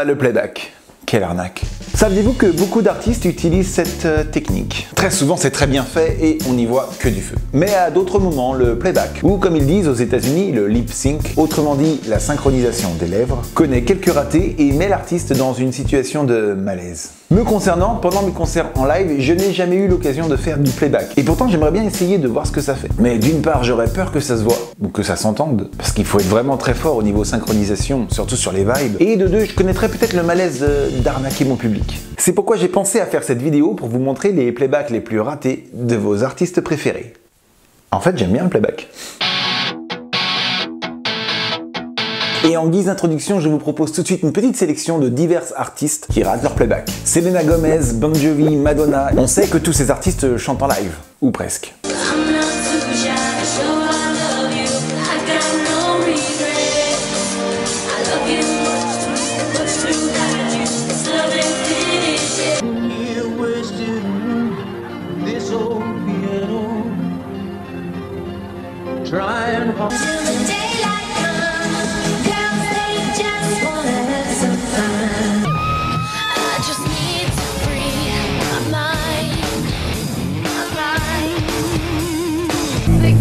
Ah, le playback. Quelle arnaque. Saviez-vous que beaucoup d'artistes utilisent cette technique? Très souvent c'est très bien fait et on n'y voit que du feu. Mais à d'autres moments, le playback, ou comme ils disent aux États-Unis, le lip sync, autrement dit la synchronisation des lèvres, connaît quelques ratés et met l'artiste dans une situation de malaise. Me concernant, pendant mes concerts en live, je n'ai jamais eu l'occasion de faire du playback. Et pourtant j'aimerais bien essayer de voir ce que ça fait. Mais d'une part j'aurais peur que ça se voit, ou que ça s'entende, parce qu'il faut être vraiment très fort au niveau synchronisation, surtout sur les vibes. Et de deux, je connaîtrais peut-être le malaise d'arnaquer mon public. C'est pourquoi j'ai pensé à faire cette vidéo pour vous montrer les playbacks les plus ratés de vos artistes préférés. En fait, j'aime bien le playback. Et en guise d'introduction, je vous propose tout de suite une petite sélection de divers artistes qui ratent leur playback. Selena Gomez, Bon Jovi, Madonna, on sait que tous ces artistes chantent en live, ou presque.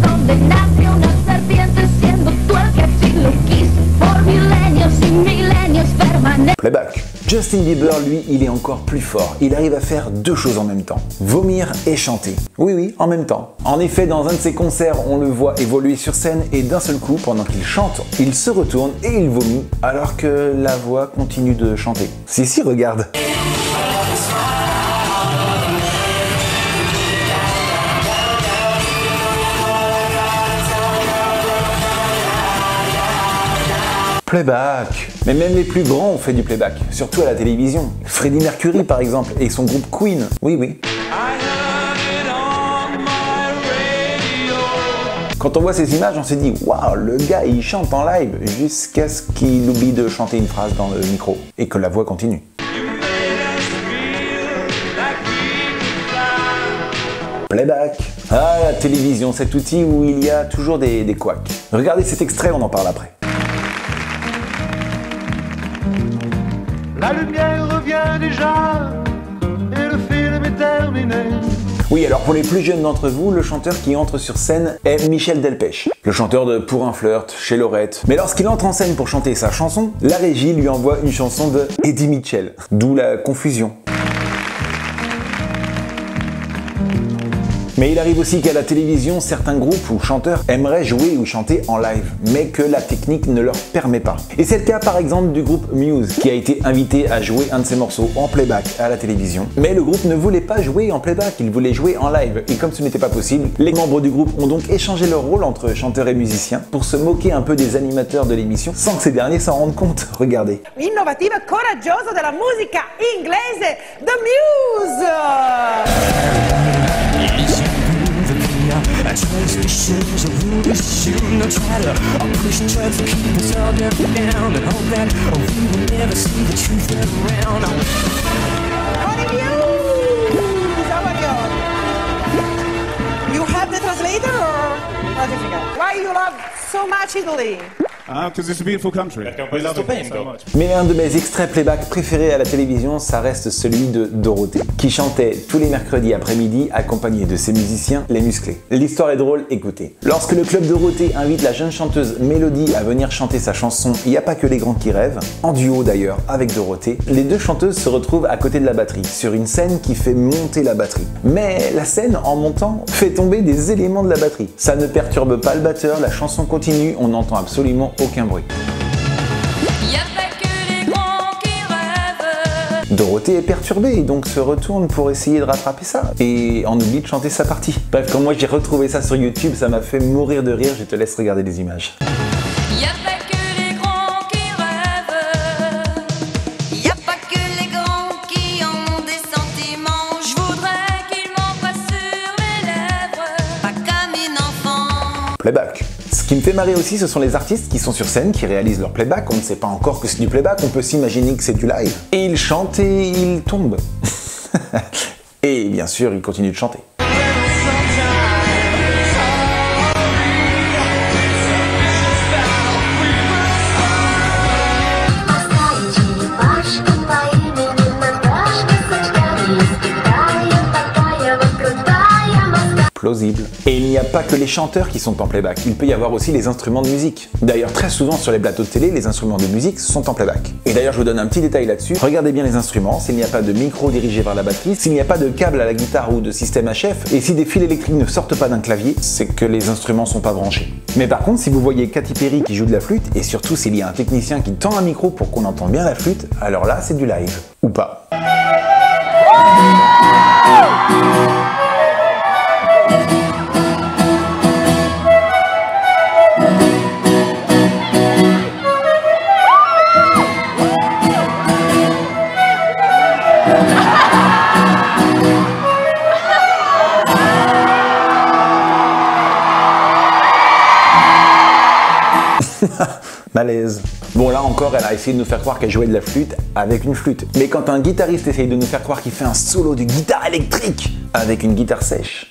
Condenaste una serpiente siendo tú el que así lo quiso por milenios y milenios permanentes. Playback. Justin Bieber, lui, il est encore plus fort. Il arrive à faire deux choses en même temps. Vomir et chanter. Oui, en même temps. En effet, dans un de ses concerts, on le voit évoluer sur scène et d'un seul coup, pendant qu'il chante, il se retourne et il vomit alors que la voix continue de chanter. Si, regarde. Playback. Mais même les plus grands ont fait du playback, surtout à la télévision. Freddie Mercury par exemple, et son groupe Queen. Oui. Quand on voit ces images, on se dit « Waouh, le gars il chante en live » jusqu'à ce qu'il oublie de chanter une phrase dans le micro et que la voix continue. Playback. Ah, la télévision, cet outil où il y a toujours des couacs. Regardez cet extrait, on en parle après. La lumière revient déjà et le film est terminé. Oui, alors pour les plus jeunes d'entre vous, le chanteur qui entre sur scène est Michel Delpech, le chanteur de Pour un flirt, chez Lorette. Mais lorsqu'il entre en scène pour chanter sa chanson, la régie lui envoie une chanson de Eddie Mitchell, d'où la confusion. Mais il arrive aussi qu'à la télévision, certains groupes ou chanteurs aimeraient jouer ou chanter en live, mais que la technique ne leur permet pas. Et c'est le cas par exemple du groupe Muse, qui a été invité à jouer un de ses morceaux en playback à la télévision. Mais le groupe ne voulait pas jouer en playback, il voulait jouer en live. Et comme ce n'était pas possible, les membres du groupe ont donc échangé leur rôle entre chanteurs et musiciens pour se moquer un peu des animateurs de l'émission sans que ces derniers s'en rendent compte. Regardez. Innovativa e coraggiosa della musica inglese, The Muse! Transmissions of ruby soon no chatter. All this tries to keep us all down and hope that we will never see the truth around. How are you? You have the translator or not difficult? Why you love so much Italy? Because it's a beautiful country. We love it so much. Mais un de mes extraits playback préférés à la télévision, ça reste celui de Dorothée, qui chantait tous les mercredis après-midi accompagnée de ses musiciens, les Musclés. L'histoire est drôle, écoutez. Lorsque le club Dorothée invite la jeune chanteuse Mélodie à venir chanter sa chanson Il n'y a pas que les grands qui rêvent, en duo d'ailleurs avec Dorothée, les deux chanteuses se retrouvent à côté de la batterie, sur une scène qui fait monter la batterie. Mais la scène, en montant, fait tomber des éléments de la batterie. Ça ne perturbe pas le batteur, la chanson continue, on n'entend absolument aucun bruit. Dorothée est perturbée et donc se retourne pour essayer de rattraper ça et en oublie de chanter sa partie. Bref, quand moi j'ai retrouvé ça sur YouTube, ça m'a fait mourir de rire, je te laisse regarder les images. Playback. Ce qui me fait marrer aussi, ce sont les artistes qui sont sur scène, qui réalisent leur playback. On ne sait pas encore que c'est du playback, on peut s'imaginer que c'est du live. Et ils chantent et ils tombent. Et bien sûr, ils continuent de chanter. plausible. Et il n'y a pas que les chanteurs qui sont en playback, il peut y avoir aussi les instruments de musique. D'ailleurs, très souvent sur les plateaux de télé, les instruments de musique sont en playback. Et d'ailleurs, je vous donne un petit détail là-dessus. Regardez bien les instruments, s'il n'y a pas de micro dirigé vers la batterie, s'il n'y a pas de câble à la guitare ou de système HF, et si des fils électriques ne sortent pas d'un clavier, c'est que les instruments sont pas branchés. Mais par contre, si vous voyez Katy Perry qui joue de la flûte, et surtout s'il y a un technicien qui tend un micro pour qu'on entende bien la flûte, alors là, c'est du live. Ou pas. Malaise. Bon, là encore, elle a essayé de nous faire croire qu'elle jouait de la flûte avec une flûte. Mais quand un guitariste essaye de nous faire croire qu'il fait un solo de guitare électrique avec une guitare sèche.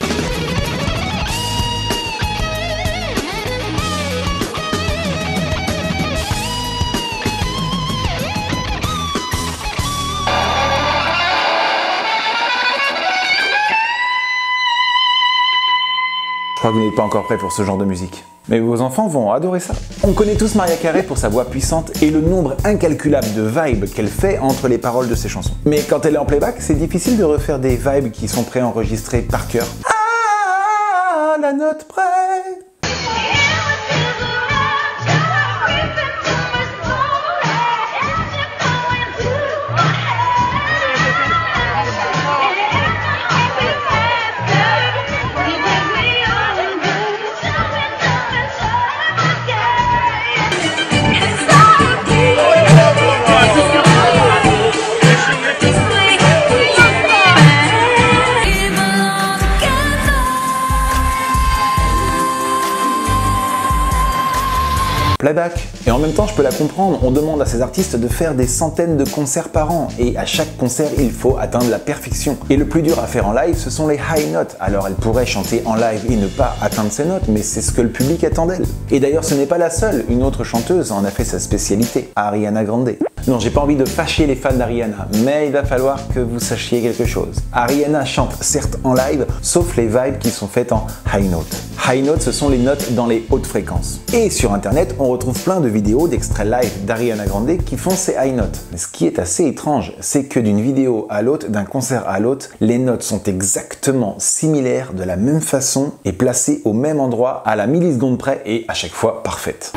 Je crois que vous n'êtes pas encore prêt pour ce genre de musique. Mais vos enfants vont adorer ça. On connaît tous Mariah Carey pour sa voix puissante et le nombre incalculable de vibes qu'elle fait entre les paroles de ses chansons. Mais quand elle est en playback, c'est difficile de refaire des vibes qui sont préenregistrées par cœur. Ah, la note près. Playback. Et en même temps, je peux la comprendre, on demande à ces artistes de faire des centaines de concerts par an, et à chaque concert, il faut atteindre la perfection. Et le plus dur à faire en live, ce sont les high notes. Alors elle pourrait chanter en live et ne pas atteindre ces notes, mais c'est ce que le public attend d'elle. Et d'ailleurs, ce n'est pas la seule, une autre chanteuse en a fait sa spécialité, Ariana Grande. Non, j'ai pas envie de fâcher les fans d'Ariana, mais il va falloir que vous sachiez quelque chose. Ariana chante certes en live, sauf les vibes qui sont faites en high note. High note, ce sont les notes dans les hautes fréquences. Et sur internet, on retrouve plein de vidéos d'extraits live d'Ariana Grande qui font ces high notes. Mais ce qui est assez étrange, c'est que d'une vidéo à l'autre, d'un concert à l'autre, les notes sont exactement similaires, de la même façon et placées au même endroit, à la milliseconde près et à chaque fois parfaites.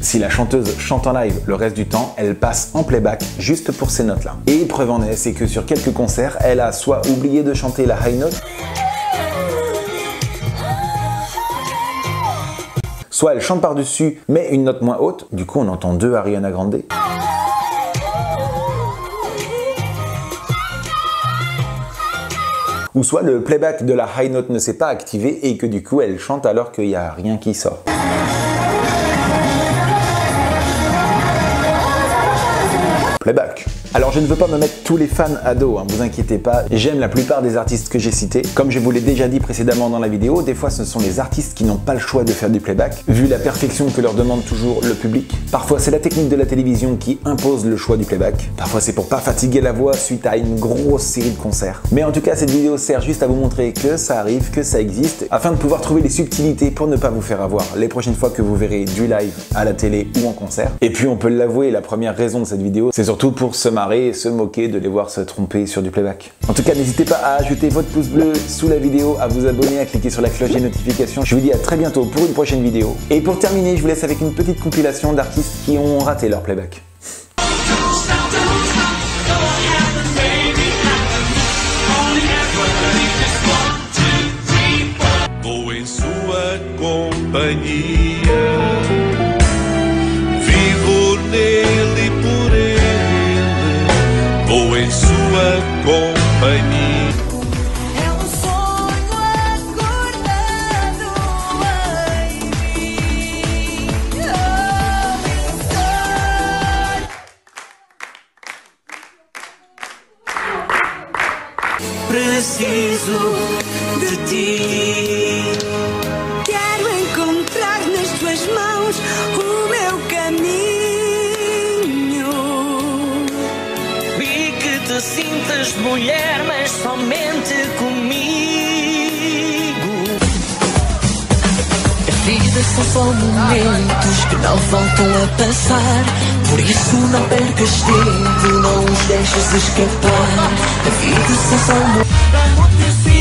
Si la chanteuse chante en live le reste du temps, elle passe en playback juste pour ces notes-là. Et preuve en est, c'est que sur quelques concerts, elle a soit oublié de chanter la high note, soit elle chante par-dessus, mais une note moins haute. Du coup, on entend deux Ariana Grande. Ou soit le playback de la high note ne s'est pas activé et que du coup, elle chante alors qu'il n'y a rien qui sort. Playback. Alors je ne veux pas me mettre tous les fans à dos, hein, vous inquiétez pas, j'aime la plupart des artistes que j'ai cités. Comme je vous l'ai déjà dit précédemment dans la vidéo, des fois ce sont les artistes qui n'ont pas le choix de faire du playback, vu la perfection que leur demande toujours le public. Parfois c'est la technique de la télévision qui impose le choix du playback, parfois c'est pour pas fatiguer la voix suite à une grosse série de concerts. Mais en tout cas cette vidéo sert juste à vous montrer que ça arrive, que ça existe, afin de pouvoir trouver les subtilités pour ne pas vous faire avoir les prochaines fois que vous verrez du live à la télé ou en concert. Et puis on peut l'avouer, la première raison de cette vidéo, c'est surtout pour se marrer et se moquer de les voir se tromper sur du playback. En tout cas, n'hésitez pas à ajouter votre pouce bleu sous la vidéo, à vous abonner, à cliquer sur la cloche des notifications. Je vous dis à très bientôt pour une prochaine vidéo. Et pour terminer, je vous laisse avec une petite compilation d'artistes qui ont raté leur playback. Vou em sua companhia, vivo nele e por ele, vou em sua companhia. É sonho, preciso de ti. Quero encontrar nas tuas mãos o meu caminho. E que te sintas mulher, mas somente comigo. A vida são só momentos que não voltam a passar. Por isso não percas tempo, não os deixes escapar. A vida são só momentos.